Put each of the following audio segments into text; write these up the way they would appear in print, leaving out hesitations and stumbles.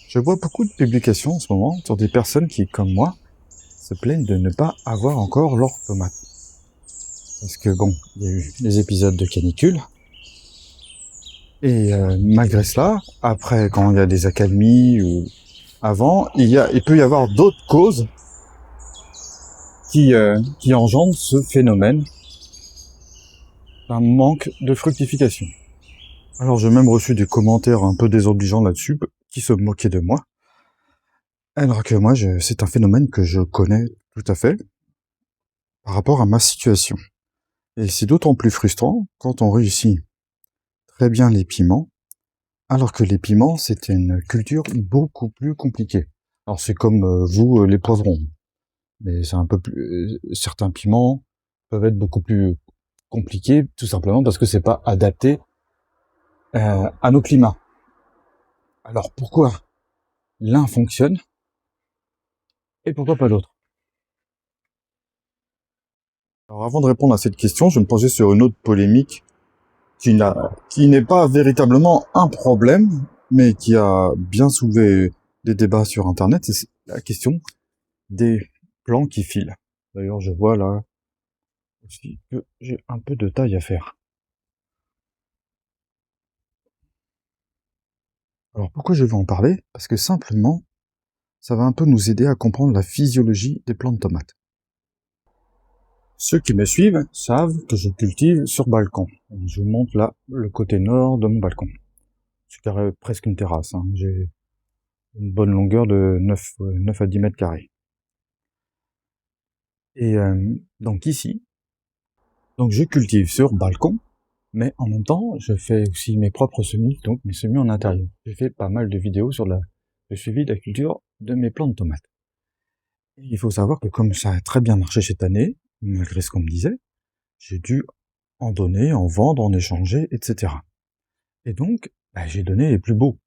Je vois beaucoup de publications en ce moment sur des personnes qui, comme moi, se plaignent de ne pas avoir encore leurs tomates. Parce que bon, il y a eu les épisodes de canicule. Et malgré cela, après, quand il y a des accalmies ou avant, il peut y avoir d'autres causes qui engendrent ce phénomène d'un manque de fructification. Alors j'ai même reçu des commentaires un peu désobligeants là-dessus, qui se moquaient de moi. Alors que moi, c'est un phénomène que je connais tout à fait par rapport à ma situation. Et c'est d'autant plus frustrant quand on réussit très bien les piments, alors que les piments, c'est une culture beaucoup plus compliquée. Alors c'est comme les poivrons, mais c'est un peu plus. Certains piments peuvent être beaucoup plus compliqués, tout simplement parce que c'est pas adapté à nos climats. Alors pourquoi l'un fonctionne et pourquoi pas l'autre? Alors avant de répondre à cette question, je me penchais sur une autre polémique qui n'est pas véritablement un problème, mais qui a bien soulevé des débats sur Internet, c'est la question des plans qui filent. D'ailleurs, je vois là aussi que j'ai un peu de taille à faire. Alors pourquoi je veux en parler? Parce que simplement, ça va un peu nous aider à comprendre la physiologie des plants de tomates. Ceux qui me suivent savent que je cultive sur balcon. Je vous montre là le côté nord de mon balcon. C'est presque une terrasse, hein. J'ai une bonne longueur de 9 à 10 mètres carrés. Et donc ici, donc je cultive sur balcon, mais en même temps, je fais aussi mes propres semis, donc mes semis en intérieur. J'ai fait pas mal de vidéos sur le suivi de la culture de mes plants de tomates. Et il faut savoir que comme ça a très bien marché cette année, malgré ce qu'on me disait, j'ai dû en donner, en vendre, en échanger, etc. Et donc, j'ai donné les plus beaux.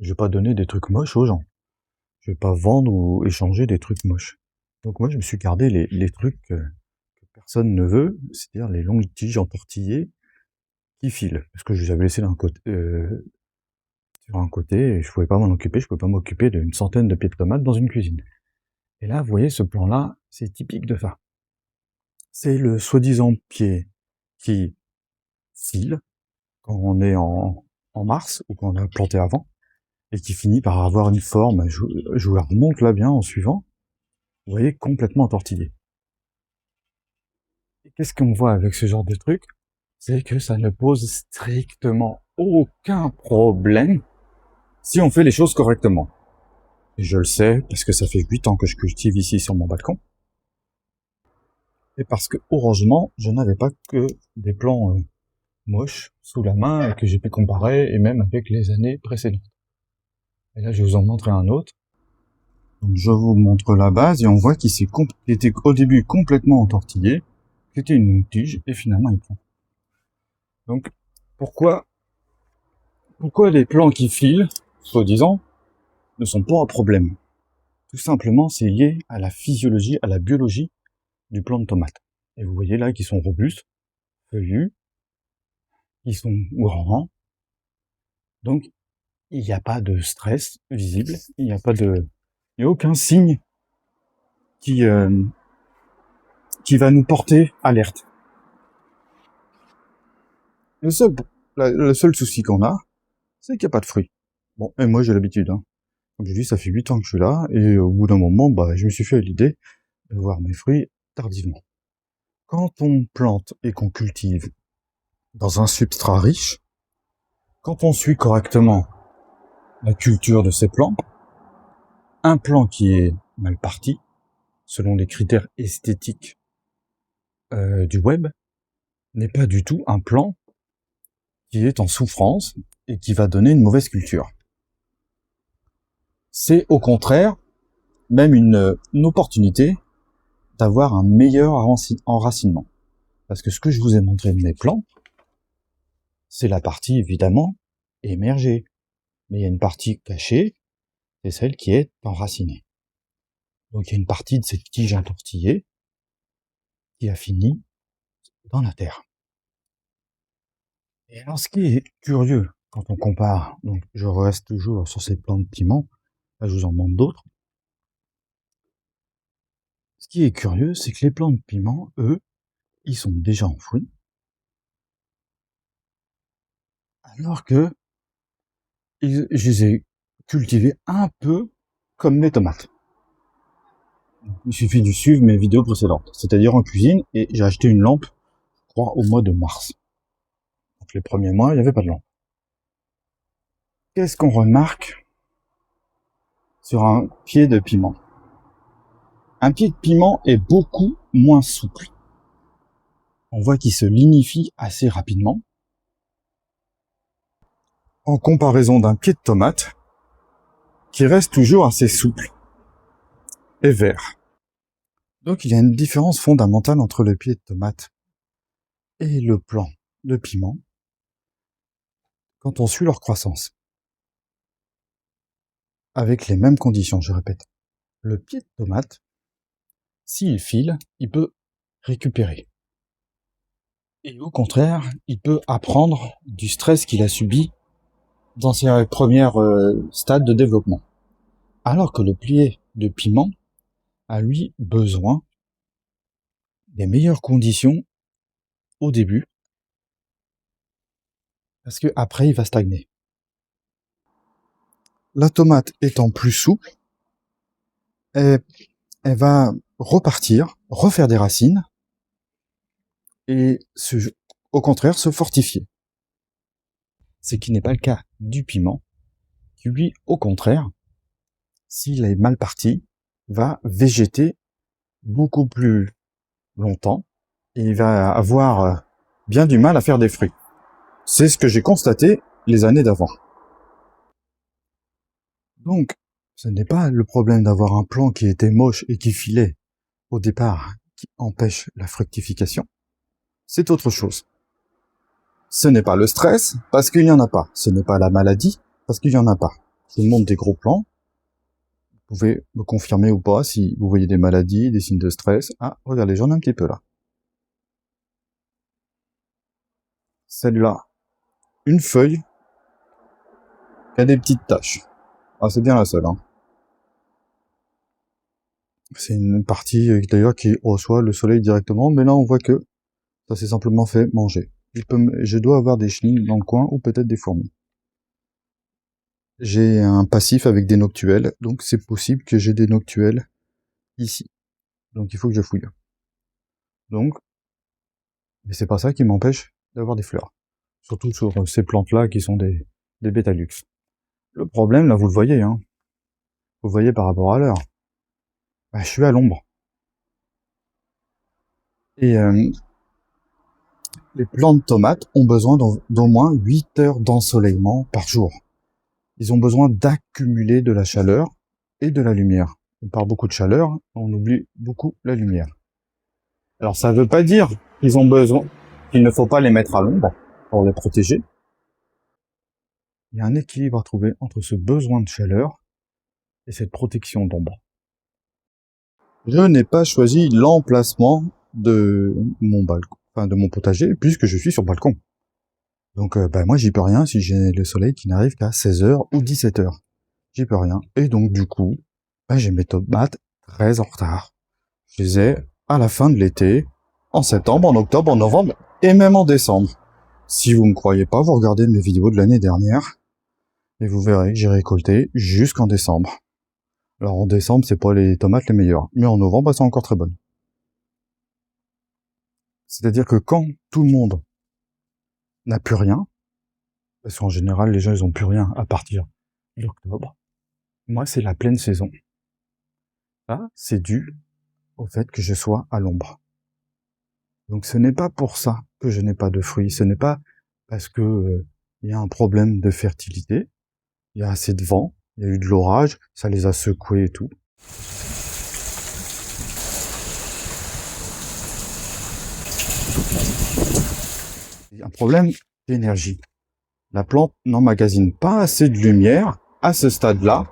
Je vais pas donner des trucs moches aux gens. Je vais pas vendre ou échanger des trucs moches. Donc moi, je me suis gardé les trucs que personne ne veut, c'est-à-dire les longues tiges entortillées qui filent. Parce que je les avais laissées sur un côté, et je pouvais pas m'en occuper, je pouvais pas m'occuper d'une centaine de pieds de tomates dans une cuisine. Et là, vous voyez, ce plan-là, c'est typique de ça. C'est le soi-disant pied qui file quand on est en mars, ou quand on a planté avant, et qui finit par avoir une forme, je vous la remonte là bien en suivant, vous voyez, complètement entortillé. Et qu'est-ce qu'on voit avec ce genre de truc? C'est que ça ne pose strictement aucun problème si on fait les choses correctement. Et je le sais, parce que ça fait 8 ans que je cultive ici sur mon balcon. Et parce que, heureusement, je n'avais pas que des plants moches sous la main et que j'ai pu comparer, et même avec les années précédentes. Et là, je vais vous en montrer un autre. Donc, je vous montre la base, et on voit qu'il était au début complètement entortillé, c'était une tige, et finalement il prend. Donc, pourquoi les plants qui filent, soi-disant, ne sont pas un problème? Tout simplement, c'est lié à la physiologie, à la biologie du plant de tomate. Et vous voyez là qu'ils sont robustes, feuillus, ils sont grands. Donc, il n'y a pas de stress visible, il n'y a aucun signe qui va nous porter alerte. Le seul souci qu'on a, c'est qu'il n'y a pas de fruits. Bon, et moi j'ai l'habitude, hein. Comme je dis, ça fait 8 ans que je suis là, et au bout d'un moment, je me suis fait l'idée de voir mes fruits tardivement. Quand on plante et qu'on cultive dans un substrat riche, quand on suit correctement la culture de ces plants, un plant qui est mal parti, selon les critères esthétiques du web, n'est pas du tout un plant qui est en souffrance et qui va donner une mauvaise culture. C'est au contraire même une opportunité d'avoir un meilleur enracinement. Parce que ce que je vous ai montré de mes plants, c'est la partie évidemment émergée. Mais il y a une partie cachée, c'est celle qui est enracinée. Donc il y a une partie de cette tige entortillée qui a fini dans la terre. Et alors ce qui est curieux quand on compare, donc je reste toujours sur ces plants de piment, là je vous en montre d'autres. Ce qui est curieux, c'est que les plants de piment, eux, ils sont déjà enfouis, alors que je les ai cultivés un peu comme les tomates. Il suffit de suivre mes vidéos précédentes, c'est-à-dire en cuisine, et j'ai acheté une lampe, je crois, au mois de mars. Donc les premiers mois, il n'y avait pas de lampe. Qu'est-ce qu'on remarque sur un pied de piment? Un pied de piment est beaucoup moins souple. On voit qu'il se lignifie assez rapidement, en comparaison d'un pied de tomate, qui reste toujours assez souple et vert. Donc il y a une différence fondamentale entre le pied de tomate et le plant de piment quand on suit leur croissance. Avec les mêmes conditions, je répète. Le pied de tomate, s'il file, il peut récupérer. Et au contraire, il peut apprendre du stress qu'il a subi dans ses premiers stades de développement. Alors que le pied de piment a lui besoin des meilleures conditions au début, parce que après il va stagner. La tomate étant plus souple, elle va repartir, refaire des racines, et au contraire se fortifier. Ce qui n'est pas le cas du piment, qui lui, au contraire, s'il est mal parti, va végéter beaucoup plus longtemps, et il va avoir bien du mal à faire des fruits. C'est ce que j'ai constaté les années d'avant. Donc, ce n'est pas le problème d'avoir un plant qui était moche et qui filait au départ, qui empêche la fructification. C'est autre chose. Ce n'est pas le stress, parce qu'il n'y en a pas. Ce n'est pas la maladie, parce qu'il n'y en a pas. Je vous montre des gros plans. Vous pouvez me confirmer ou pas si vous voyez des maladies, des signes de stress. Ah, regardez, j'en ai un petit peu là. Celle-là, une feuille qui a des petites taches. Ah, c'est bien la seule, hein. C'est une partie d'ailleurs qui reçoit le soleil directement, mais là on voit que ça s'est simplement fait manger. Je dois avoir des chenilles dans le coin ou peut-être des fourmis. J'ai un passif avec des noctuelles, donc c'est possible que j'ai des noctuelles ici. Donc il faut que je fouille. Donc, mais c'est pas ça qui m'empêche d'avoir des fleurs. Surtout sur ces plantes-là qui sont des bétalux. Le problème, là vous le voyez, hein. Vous le voyez par rapport à l'heure. Bah, je suis à l'ombre. Et les plants de tomates ont besoin d'au moins 8 heures d'ensoleillement par jour. Ils ont besoin d'accumuler de la chaleur et de la lumière. On parle beaucoup de chaleur, on oublie beaucoup la lumière. Alors ça ne veut pas dire qu'ils ont besoin, qu'il ne faut pas les mettre à l'ombre pour les protéger. Il y a un équilibre à trouver entre ce besoin de chaleur et cette protection d'ombre. Je n'ai pas choisi l'emplacement de mon balcon, enfin de mon potager, puisque je suis sur le balcon. Donc moi j'y peux rien si j'ai le soleil qui n'arrive qu'à 16h ou 17h. J'y peux rien. Et donc du coup, j'ai mes tomates très en retard. Je les ai à la fin de l'été, en septembre, en octobre, en novembre et même en décembre. Si vous me croyez pas, vous regardez mes vidéos de l'année dernière et vous verrez que j'ai récolté jusqu'en décembre. Alors en décembre, c'est pas les tomates les meilleures, mais en novembre, elles sont encore très bonnes. C'est-à-dire que quand tout le monde n'a plus rien, parce qu'en général, les gens, ils ont plus rien à partir d'octobre, moi, c'est la pleine saison. Ça, c'est dû au fait que je sois à l'ombre. Donc ce n'est pas pour ça que je n'ai pas de fruits, ce n'est pas parce que il y a un problème de fertilité, il y a assez de vent, il y a eu de l'orage, ça les a secoués et tout. Il y a un problème d'énergie. La plante n'emmagasine pas assez de lumière à ce stade-là.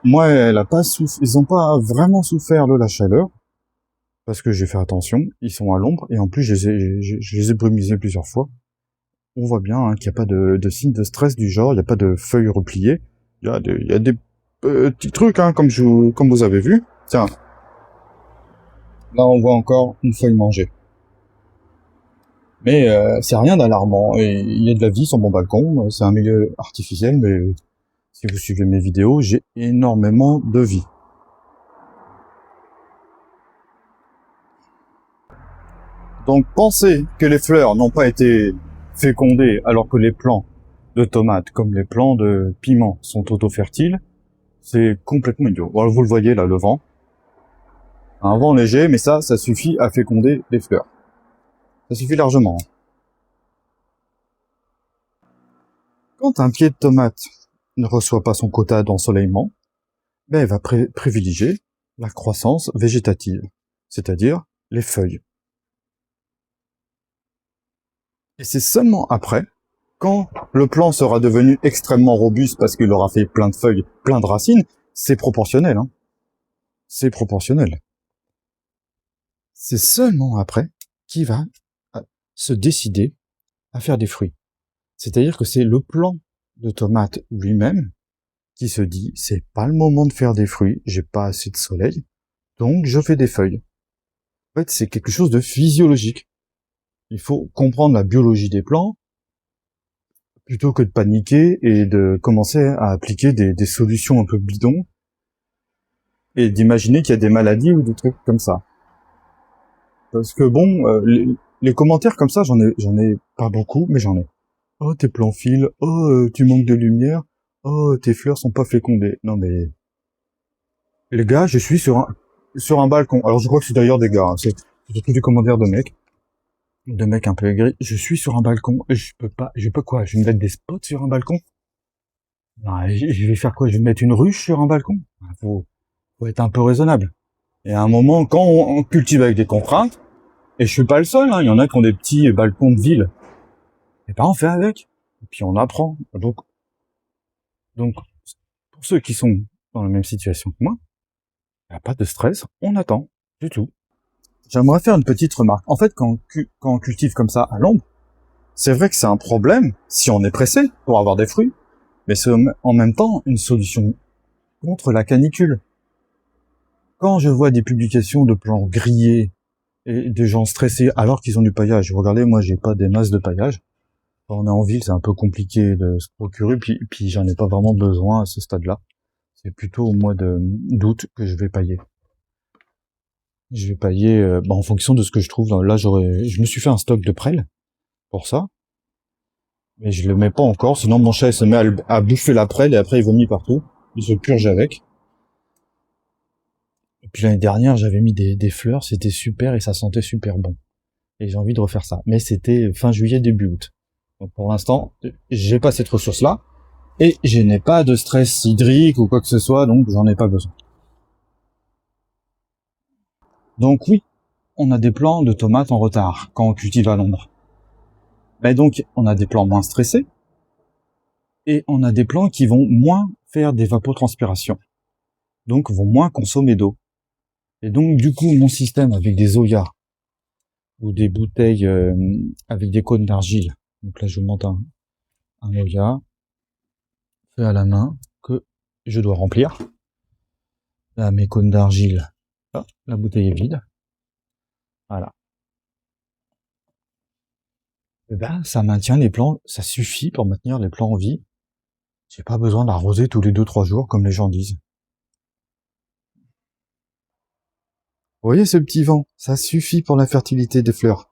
Moi, ils n'ont pas vraiment souffert de la chaleur, parce que j'ai fait attention, ils sont à l'ombre, et en plus je les ai brumisés plusieurs fois. on voit bien qu'il n'y a pas de signe de stress du genre, il n'y a pas de feuilles repliées. Il y a des petits trucs, comme vous avez vu. Tiens, là on voit encore une feuille mangée. Mais c'est rien d'alarmant. Et il y a de la vie sur mon balcon. C'est un milieu artificiel, mais si vous suivez mes vidéos, j'ai énormément de vie. Donc penser que les fleurs n'ont pas été fécondées alors que les plants de tomates comme les plants de piment sont auto-fertiles, c'est complètement idiot. Voilà, vous le voyez là, le vent. Un vent léger, mais ça suffit à féconder les fleurs. Ça suffit largement. Quand un pied de tomate ne reçoit pas son quota d'ensoleillement, ben elle va privilégier la croissance végétative, c'est-à-dire les feuilles. Et c'est seulement après, quand le plant sera devenu extrêmement robuste parce qu'il aura fait plein de feuilles, plein de racines, c'est proportionnel, hein. C'est proportionnel. C'est seulement après qu'il va se décider à faire des fruits. C'est-à-dire que c'est le plant de tomate lui-même qui se dit, c'est pas le moment de faire des fruits, j'ai pas assez de soleil, donc je fais des feuilles. En fait, c'est quelque chose de physiologique. Il faut comprendre la biologie des plants, plutôt que de paniquer et de commencer à appliquer des solutions un peu bidons, et d'imaginer qu'il y a des maladies ou des trucs comme ça. Parce que bon, les commentaires comme ça, j'en ai pas beaucoup, mais j'en ai. Oh, tes plants filent, oh, tu manques de lumière, oh, tes fleurs sont pas fécondées. Non mais, les gars, je suis sur un balcon. Alors je crois que c'est d'ailleurs des gars, hein. C'est tous des commentaires de mecs un peu aigris. Je suis sur un balcon, et je peux quoi? Je vais me mettre des spots sur un balcon? Non, je vais faire quoi? Je vais mettre une ruche sur un balcon? Faut être un peu raisonnable. Et à un moment, quand on cultive avec des contraintes, et je suis pas le seul, hein, il y en a qui ont des petits balcons de ville, et ben on fait avec. Et puis on apprend. Donc, pour ceux qui sont dans la même situation que moi, il n'y a pas de stress, on attend, du tout. J'aimerais faire une petite remarque. En fait, quand on cultive comme ça à l'ombre, c'est vrai que c'est un problème si on est pressé pour avoir des fruits, mais c'est en même temps une solution contre la canicule. Quand je vois des publications de plants grillés et des gens stressés alors qu'ils ont du paillage, regardez, moi j'ai pas des masses de paillage. Quand on est en ville, c'est un peu compliqué de se procurer, puis j'en ai pas vraiment besoin à ce stade-là. C'est plutôt au mois d'août que je vais pailler. Je vais pailler en fonction de ce que je trouve. Là, je me suis fait un stock de prêles pour ça, mais je le mets pas encore, sinon mon chat il se met à bouffer la prêle et après il vomit partout. Il se purge avec. Et puis l'année dernière, j'avais mis des fleurs, c'était super et ça sentait super bon. Et j'ai envie de refaire ça. Mais c'était fin juillet, début août. Donc pour l'instant, j'ai pas cette ressource-là et je n'ai pas de stress hydrique ou quoi que ce soit, donc j'en ai pas besoin. Donc oui, on a des plants de tomates en retard quand on cultive à l'ombre. Mais donc on a des plants moins stressés et on a des plants qui vont moins faire d'évapotranspiration, donc vont moins consommer d'eau. Et donc du coup mon système avec des Zoya ou des bouteilles avec des cônes d'argile, donc là je vous montre un Zoya fait à la main que je dois remplir. Là mes cônes d'argile, là, la bouteille est vide. Voilà. Et ben ça maintient les plants, ça suffit pour maintenir les plants en vie. J'ai pas besoin d'arroser tous les 2-3 jours comme les gens disent. Vous voyez ce petit vent? Ça suffit pour la fertilité des fleurs.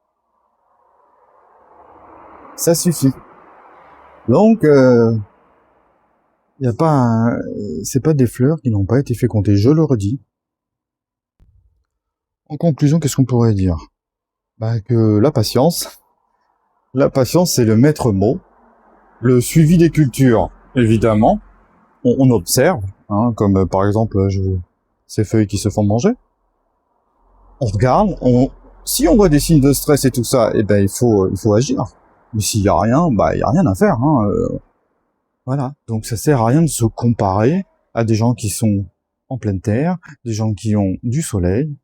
Ça suffit. Donc, y a pas c'est pas des fleurs qui n'ont pas été fécondées, je le redis. En conclusion, qu'est-ce qu'on pourrait dire? Bah, que la patience, c'est le maître mot. Le suivi des cultures, évidemment, on observe, hein, comme par exemple ces feuilles qui se font manger. On regarde, si on voit des signes de stress et tout ça, eh ben il faut agir. Mais s'il y a rien, bah il y a rien à faire, hein. Voilà. Donc ça sert à rien de se comparer à des gens qui sont en pleine terre, des gens qui ont du soleil.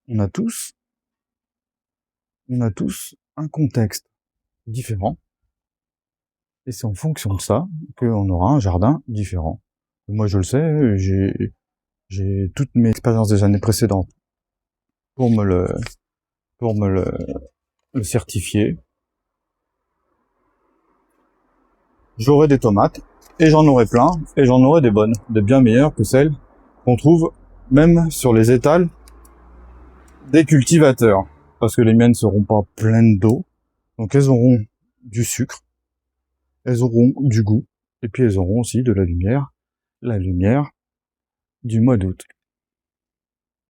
On a tous un contexte différent. Et c'est en fonction de ça qu'on aura un jardin différent. Moi, je le sais, j'ai toutes mes expériences des années précédentes pour me le certifier. J'aurai des tomates, et j'en aurai plein, et j'en aurai des bonnes, des bien meilleures que celles qu'on trouve même sur les étals des cultivateurs. Parce que les miennes seront pas pleines d'eau, donc elles auront du sucre, elles auront du goût, et puis elles auront aussi de la lumière du mois d'août.